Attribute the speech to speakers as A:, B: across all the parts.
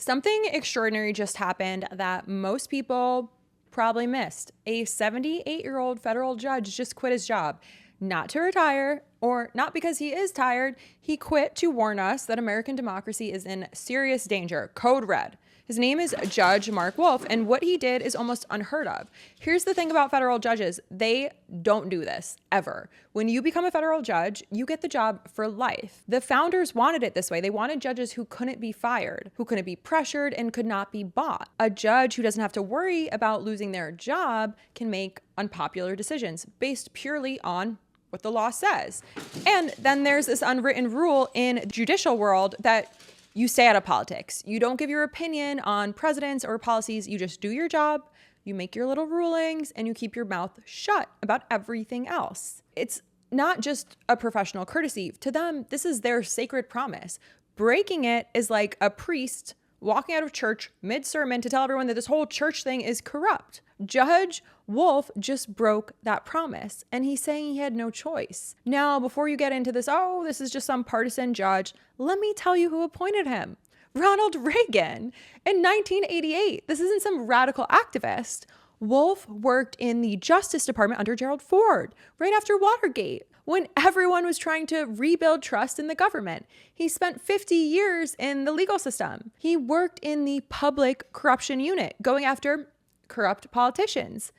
A: Something extraordinary just happened that most people probably missed. A 78-year-old federal judge just quit his job, not to retire or not because he is tired. He quit to warn us that American democracy is in serious danger. Code red. His name is Judge Mark Wolf, and what he did is almost unheard of. Here's the thing about federal judges. They don't do this, ever. When you become a federal judge, you get the job for life. The founders wanted it this way. They wanted judges who couldn't be fired, who couldn't be pressured, and could not be bought. A judge who doesn't have to worry about losing their job can make unpopular decisions based purely on what the law says. And then there's this unwritten rule in judicial world that you stay out of politics. You don't give your opinion on presidents or policies. You just do your job, you make your little rulings, and you keep your mouth shut about everything else. It's not just a professional courtesy. To them, this is their sacred promise. Breaking it is like a priest walking out of church mid-sermon to tell everyone that this whole church thing is corrupt. Judge Wolf just broke that promise, and he's saying he had no choice. Now, before you get into this, oh, this is just some partisan judge, let me tell you who appointed him. Ronald Reagan in 1988. This isn't some radical activist. Wolf worked in the Justice Department under Gerald Ford, right after Watergate, when everyone was trying to rebuild trust in the government. He spent 50 years in the legal system. He worked in the public corruption unit, going after corrupt politicians.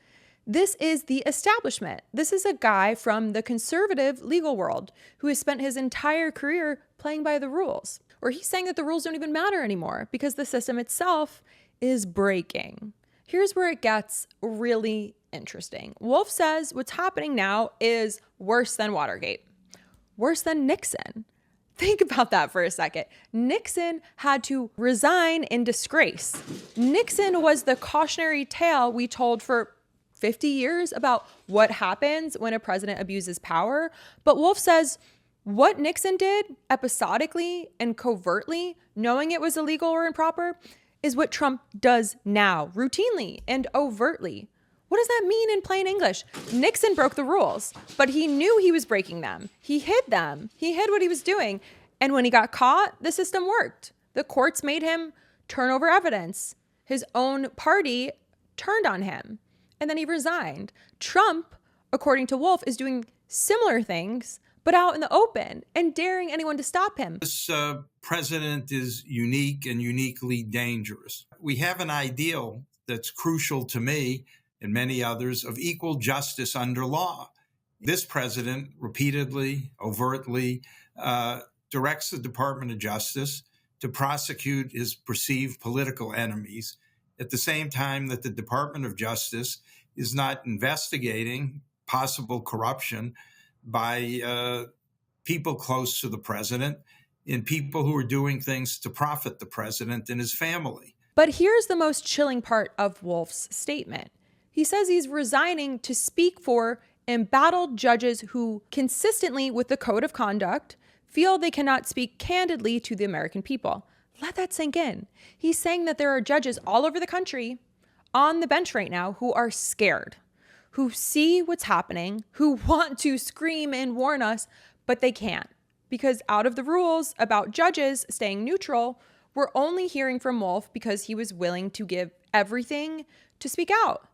A: This is the establishment. This is a guy from the conservative legal world who has spent his entire career playing by the rules. Or he's saying that the rules don't even matter anymore because the system itself is breaking. Here's where it gets really interesting. Wolf says what's happening now is worse than Watergate, worse than Nixon. Think about that for a second. Nixon had to resign in disgrace. Nixon was the cautionary tale we told for 50 years about what happens when a president abuses power. But Wolf says what Nixon did episodically and covertly, knowing it was illegal or improper, is what Trump does now, routinely and overtly. What does that mean in plain English? Nixon broke the rules, but he knew he was breaking them. He hid them. He hid what he was doing. And when he got caught, the system worked. The courts made him turn over evidence. His own party turned on him, and then he resigned. Trump, according to Wolf, is doing similar things, but out in the open and daring anyone to stop him.
B: This president is unique and uniquely dangerous. We have an ideal that's crucial to me and many others of equal justice under law. This president repeatedly, overtly directs the Department of Justice to prosecute his perceived political enemies at the same time that the Department of Justice is not investigating possible corruption by people close to the president and people who are doing things to profit the president and his family.
A: But here's the most chilling part of Wolf's statement. He says he's resigning to speak for embattled judges who consistently, with the code of conduct, feel they cannot speak candidly to the American people. Let that sink in. He's saying that there are judges all over the country on the bench right now who are scared, who see what's happening, who want to scream and warn us, but they can't. Because out of the rules about judges staying neutral, we're only hearing from Wolf because he was willing to give everything to speak out.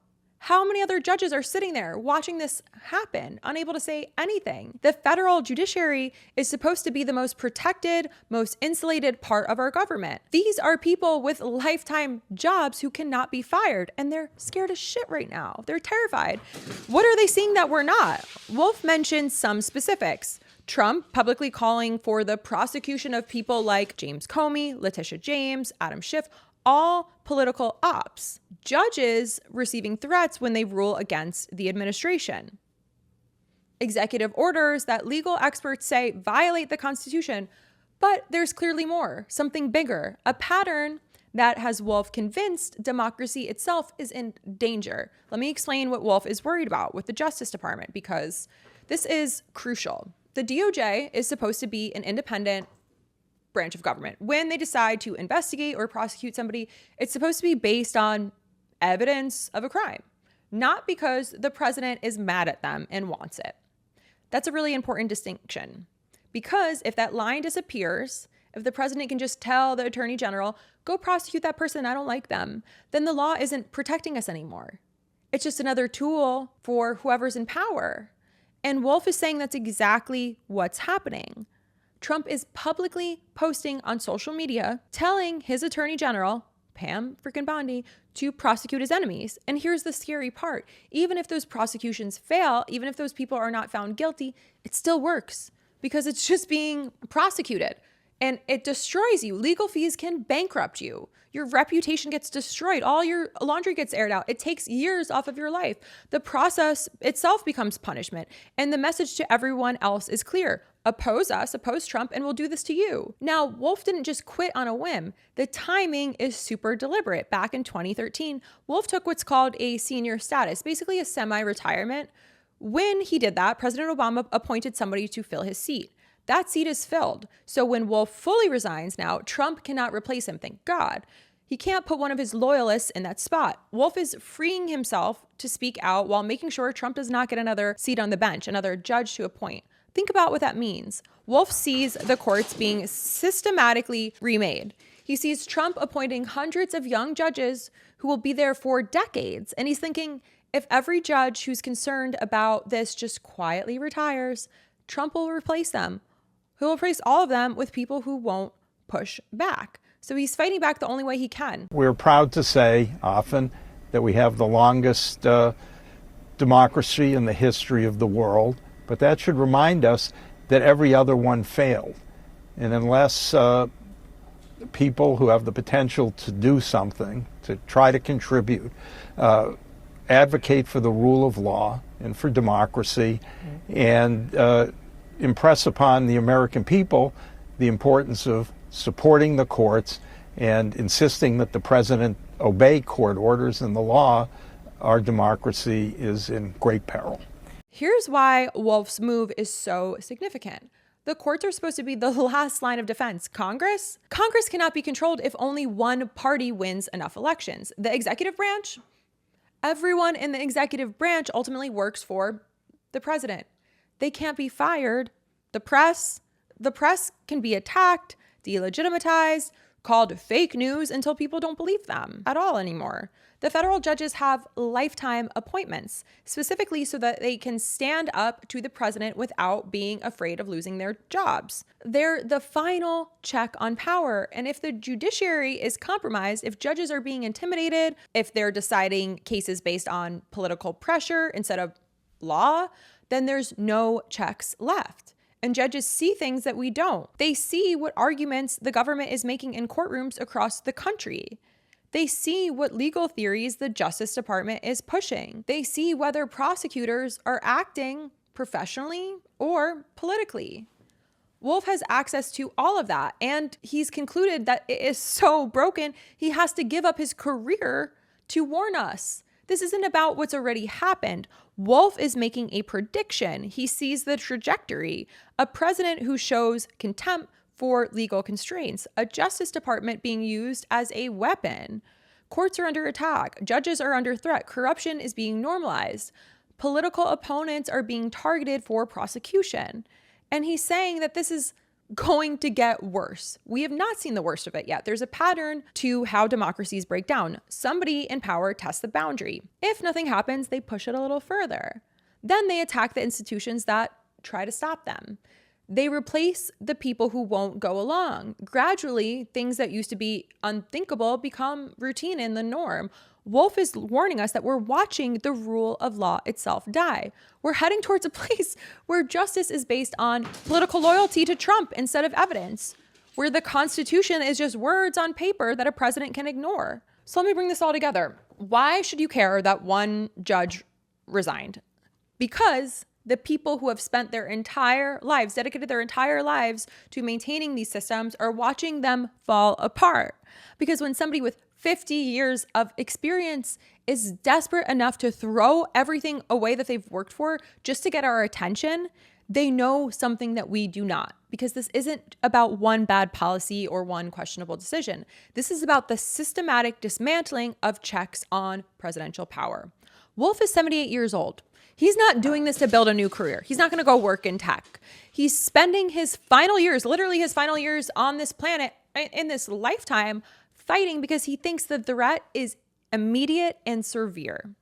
A: How many other judges are sitting there watching this happen, unable to say anything? The federal judiciary is supposed to be the most protected, most insulated part of our government. These are people with lifetime jobs who cannot be fired, and they're scared as shit right now. They're terrified. What are they seeing that we're not? Wolf mentioned some specifics. Trump publicly calling for the prosecution of people like James Comey, Letitia James, Adam Schiff, all political ops. Judges receiving threats when they rule against the administration. Executive orders that legal experts say violate the Constitution, but there's clearly more, something bigger, a pattern that has Wolf convinced democracy itself is in danger. Let me explain what Wolf is worried about with the Justice Department, because this is crucial. The DOJ is supposed to be an independent branch of government. When they decide to investigate or prosecute somebody, it's supposed to be based on evidence of a crime, not because the president is mad at them and wants it. That's a really important distinction, because if that line disappears If the president can just tell the attorney general, go prosecute that person, I don't like them, then the law isn't protecting us anymore. It's just another tool for whoever's in power. And Wolf is saying that's exactly what's happening. Trump is publicly posting on social media, telling his attorney general, Pam freaking Bondi, to prosecute his enemies. And here's the scary part. Even if those prosecutions fail, even if those people are not found guilty, it still works because it's just being prosecuted. And it destroys you. Legal fees can bankrupt you. Your reputation gets destroyed. All your laundry gets aired out. It takes years off of your life. The process itself becomes punishment. And the message to everyone else is clear. Oppose us, oppose Trump, and we'll do this to you. Now, Wolf didn't just quit on a whim. The timing is super deliberate. Back in 2013, Wolf took what's called a senior status, basically a semi-retirement. When he did that, President Obama appointed somebody to fill his seat. That seat is filled. So when Wolf fully resigns now, Trump cannot replace him, thank God. He can't put one of his loyalists in that spot. Wolf is freeing himself to speak out while making sure Trump does not get another seat on the bench, another judge to appoint. Think about what that means. Wolf sees the courts being systematically remade. He sees Trump appointing hundreds of young judges who will be there for decades. And he's thinking, if every judge who's concerned about this just quietly retires, Trump will replace them. He'll replace all of them with people who won't push back. So he's fighting back the only way he can.
C: We're proud to say often that we have the longest democracy in the history of the world, but that should remind us that every other one failed. And unless people who have the potential to do something, to try to contribute, advocate for the rule of law and for democracy, and impress upon the American people the importance of supporting the courts and insisting that the president obey court orders and the law, our democracy is in great peril.
A: Here's why Wolf's move is so significant. The courts are supposed to be the last line of defense. Congress cannot be controlled if only one party wins enough elections. The executive branch, everyone in the executive branch ultimately works for the president. They can't be fired. The press can be attacked, delegitimized, called fake news until people don't believe them at all anymore. The federal judges have lifetime appointments, specifically so that they can stand up to the president without being afraid of losing their jobs. They're the final check on power. And if the judiciary is compromised, if judges are being intimidated, if they're deciding cases based on political pressure instead of law, then there's no checks left. And judges see things that we don't. They see what arguments the government is making in courtrooms across the country. They see what legal theories the Justice Department is pushing. They see whether prosecutors are acting professionally or politically. Wolf has access to all of that, and he's concluded that it is so broken, he has to give up his career to warn us. This isn't about what's already happened. Wolf is making a prediction. He sees the trajectory. A president who shows contempt for legal constraints. A Justice Department being used as a weapon. Courts are under attack. Judges are under threat. Corruption is being normalized. Political opponents are being targeted for prosecution. And he's saying that this is going to get worse. We have not seen the worst of it yet. There's a pattern to how democracies break down. Somebody in power tests the boundary. If nothing happens, they push it a little further. Then they attack the institutions that try to stop them. They replace the people who won't go along. Gradually, things that used to be unthinkable become routine and the norm. Wolf is warning us that we're watching the rule of law itself die. We're heading towards a place where justice is based on political loyalty to Trump instead of evidence, where the Constitution is just words on paper that a president can ignore. So let me bring this all together. Why should you care that one judge resigned? Because the people who have spent their entire lives, dedicated their entire lives to maintaining these systems, are watching them fall apart. Because when somebody with 50 years of experience is desperate enough to throw everything away that they've worked for just to get our attention, they know something that we do not. Because this isn't about one bad policy or one questionable decision. This is about the systematic dismantling of checks on presidential power. Wolf is 78 years old. He's not doing this to build a new career. He's not going to go work in tech. He's spending his final years, literally his final years on this planet in this lifetime, fighting because he thinks the threat is immediate and severe.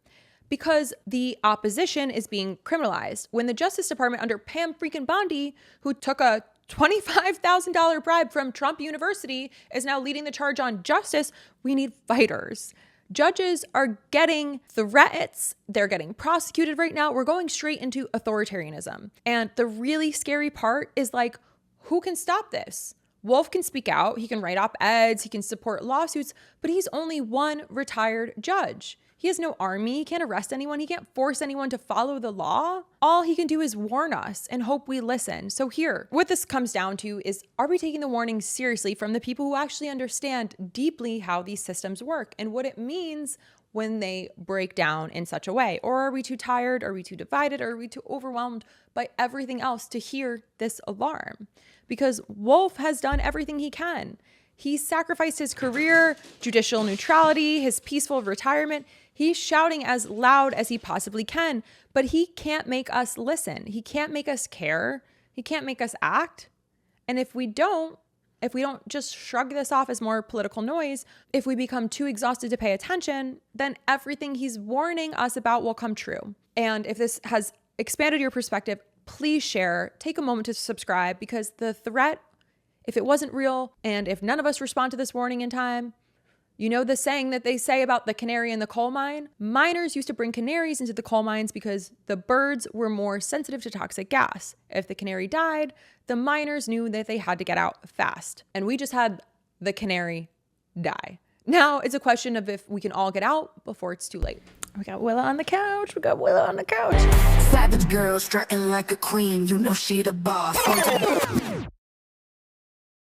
A: Because the opposition is being criminalized. When the Justice Department under Pam freaking Bondi, who took a $25,000 bribe from Trump University, is now leading the charge on justice, we need fighters. Judges are getting threats. They're getting prosecuted right now. We're going straight into authoritarianism. And the really scary part is like, who can stop this? Wolf can speak out. He can write op-eds. He can support lawsuits, but he's only one retired judge. He has no army. He can't arrest anyone. He can't force anyone to follow the law. All he can do is warn us and hope we listen. So here, what this comes down to is, are we taking the warnings seriously from the people who actually understand deeply how these systems work and what it means when they break down in such a way? Or are we too tired? Are we too divided? Or are we too overwhelmed by everything else to hear this alarm? Because Wolf has done everything he can. He sacrificed his career, judicial neutrality, his peaceful retirement. He's shouting as loud as he possibly can, but he can't make us listen. He can't make us care. He can't make us act. And if we don't just shrug this off as more political noise, if we become too exhausted to pay attention, then everything he's warning us about will come true. And if this has expanded your perspective, please share, take a moment to subscribe, because the threat, if it wasn't real, and if none of us respond to this warning in time, you know the saying that they say about the canary in the coal mine? Miners used to bring canaries into the coal mines because the birds were more sensitive to toxic gas. If the canary died, the miners knew that they had to get out fast. And we just had the canary die. Now it's a question of if we can all get out before it's too late. We got Willa on the couch.
D: Savage girl strutting like a queen, you know she the boss.